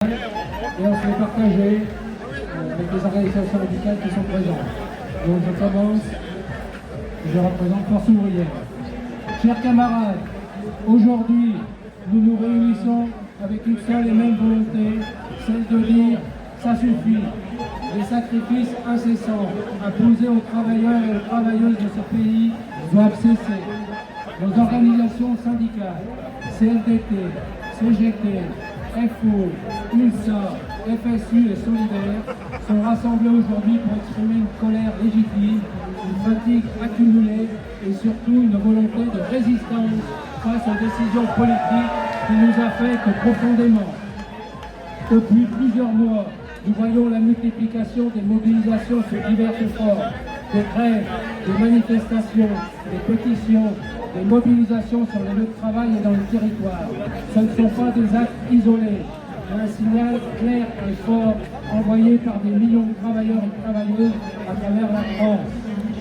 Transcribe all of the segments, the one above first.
et on se les partager avec les organisations syndicales qui sont présentes. Donc je commence, je représente Force ouvrière. Chers camarades, aujourd'hui, nous nous réunissons avec une seule et même volonté, celle de dire ça suffit. Les sacrifices incessants imposés aux travailleurs et aux travailleuses de ce pays doivent cesser. Nos organisations syndicales, CFDT, CGT, FO, UNSA, FSU et Solidaire sont rassemblés aujourd'hui pour exprimer une colère légitime, une fatigue accumulée et surtout une volonté de résistance face aux décisions politiques qui nous affectent profondément. Depuis plusieurs mois, nous voyons la multiplication des mobilisations sur diverses formes, des grèves, des manifestations, des pétitions, des mobilisations sur les lieux de travail et dans le territoire. Ce ne sont pas des actes isolés, mais un signal clair et fort envoyé par des millions de travailleurs et travailleuses à travers la France.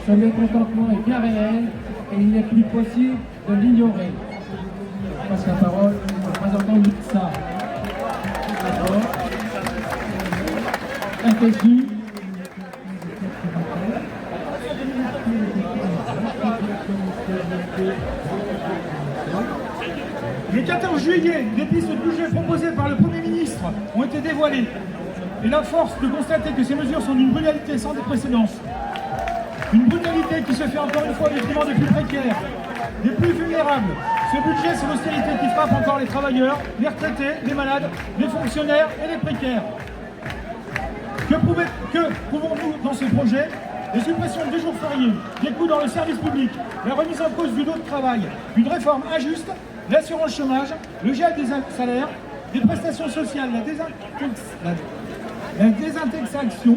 Ce mécontentement est bien réel et il n'est plus possible de l'ignorer. Je passe la parole au représentant de l'UTSA. FSU. Le 14 juillet, des pistes de budget proposées par le Premier ministre ont été dévoilées. Et la force de constater que ces mesures sont d'une brutalité sans précédent. Une brutalité qui se fait encore une fois au détriment des plus précaires, des plus vulnérables. Ce budget, c'est l'austérité qui frappe encore les travailleurs, les retraités, les malades, les fonctionnaires et les précaires. Que prouvons-nous dans ce projet? Les suppressions de jours fériés, des coûts dans le service public, la remise en cause du lot de travail, une réforme injuste, l'assurance chômage, le gel des salaires, des prestations sociales, la désindexation,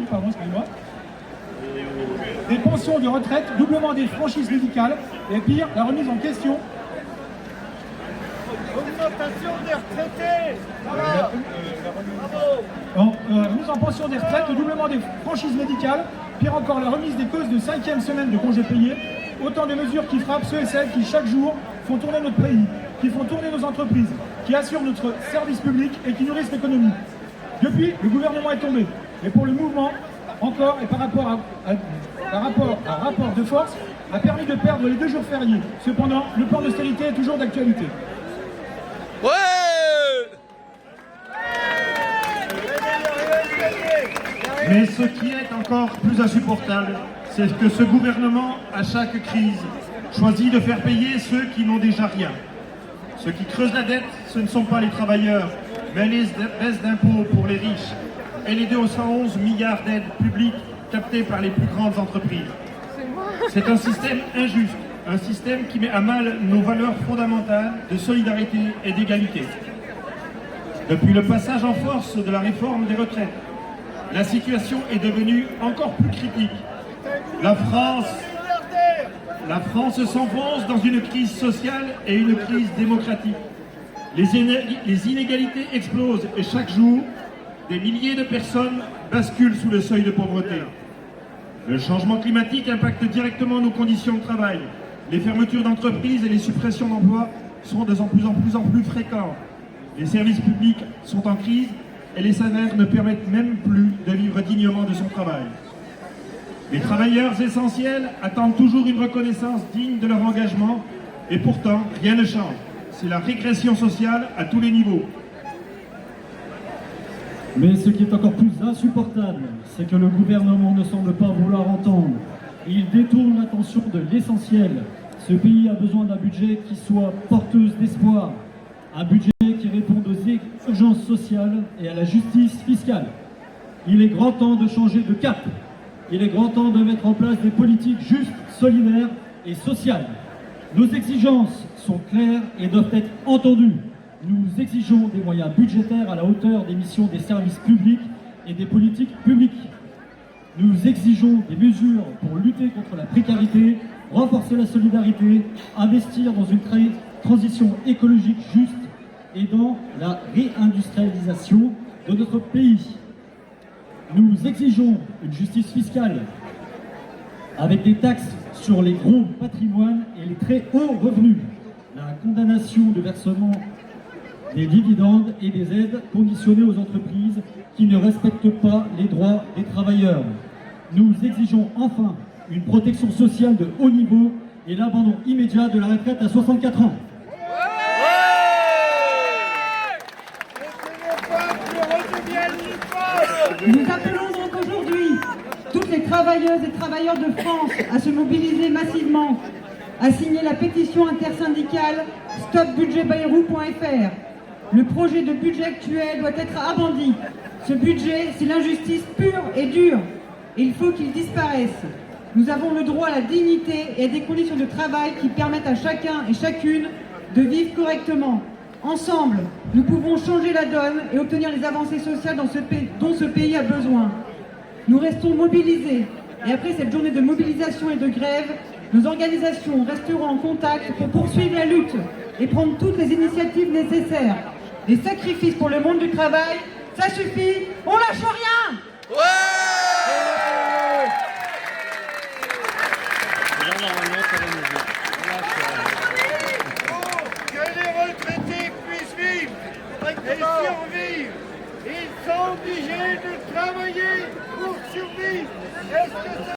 des pensions de retraite, doublement des franchises médicales, et pire, la remise en question. Augmentation des retraités. Remise en pension des retraites, le doublement des franchises médicales, pire encore la remise des causes de 5e semaine de congés payés, autant de mesures qui frappent ceux et celles qui chaque jour font tourner notre pays, qui font tourner nos entreprises, qui assurent notre service public et qui nourrissent l'économie. Depuis, le gouvernement est tombé. Et pour le mouvement, encore, et par rapport à rapport de force, a permis de perdre les 2 jours fériés. Cependant, le plan d'austérité est toujours d'actualité. Ouais! Mais ce qui est encore plus insupportable, c'est que ce gouvernement, à chaque crise, choisit de faire payer ceux qui n'ont déjà rien. Ceux qui creusent la dette, ce ne sont pas les travailleurs, mais les baisses d'impôts pour les riches et les 211 milliards d'aides publiques captées par les plus grandes entreprises. C'est un système injuste, un système qui met à mal nos valeurs fondamentales de solidarité et d'égalité. Depuis le passage en force de la réforme des retraites, la situation est devenue encore plus critique. La France s'enfonce dans une crise sociale et une crise démocratique. Les inégalités explosent et chaque jour, des milliers de personnes basculent sous le seuil de pauvreté. Le changement climatique impacte directement nos conditions de travail. Les fermetures d'entreprises et les suppressions d'emplois sont de plus en plus fréquentes. Les services publics sont en crise et les salaires ne permettent même plus de vivre dignement de son travail. Les travailleurs essentiels attendent toujours une reconnaissance digne de leur engagement et pourtant, rien ne change. C'est la régression sociale à tous les niveaux. Mais ce qui est encore plus insupportable, c'est que le gouvernement ne semble pas vouloir entendre. Il détourne l'attention de l'essentiel. Ce pays a besoin d'un budget qui soit porteuse d'espoir, un budget qui réponde aux urgences sociales et à la justice fiscale. Il est grand temps de changer de cap. Il est grand temps de mettre en place des politiques justes, solidaires et sociales. Nos exigences sont claires et doivent être entendues. Nous exigeons des moyens budgétaires à la hauteur des missions des services publics et des politiques publiques. Nous exigeons des mesures pour lutter contre la précarité, renforcer la solidarité, investir dans une transition écologique juste et dans la réindustrialisation de notre pays. Nous exigeons une justice fiscale avec des taxes sur les gros patrimoines et les très hauts revenus, la condamnation de versement des dividendes et des aides conditionnées aux entreprises qui ne respectent pas les droits des travailleurs. Nous exigeons enfin une protection sociale de haut niveau et l'abandon immédiat de la retraite à 64 ans. Nous appelons donc aujourd'hui toutes les travailleuses et travailleurs de France à se mobiliser massivement, à signer la pétition intersyndicale stopbudgetbayrou.fr. Le projet de budget actuel doit être abandi. Ce budget, c'est l'injustice pure et dure. Et il faut qu'il disparaisse. Nous avons le droit à la dignité et à des conditions de travail qui permettent à chacun et chacune de vivre correctement. Ensemble, nous pouvons changer la donne et obtenir les avancées sociales dont ce pays a besoin. Nous restons mobilisés et après cette journée de mobilisation et de grève, nos organisations resteront en contact pour poursuivre la lutte et prendre toutes les initiatives nécessaires. Les sacrifices pour le monde du travail, ça suffit, on lâche rien! Que les retraités puissent vivre et survivre. Ils sont obligés de travailler pour survivre. Est-ce que ça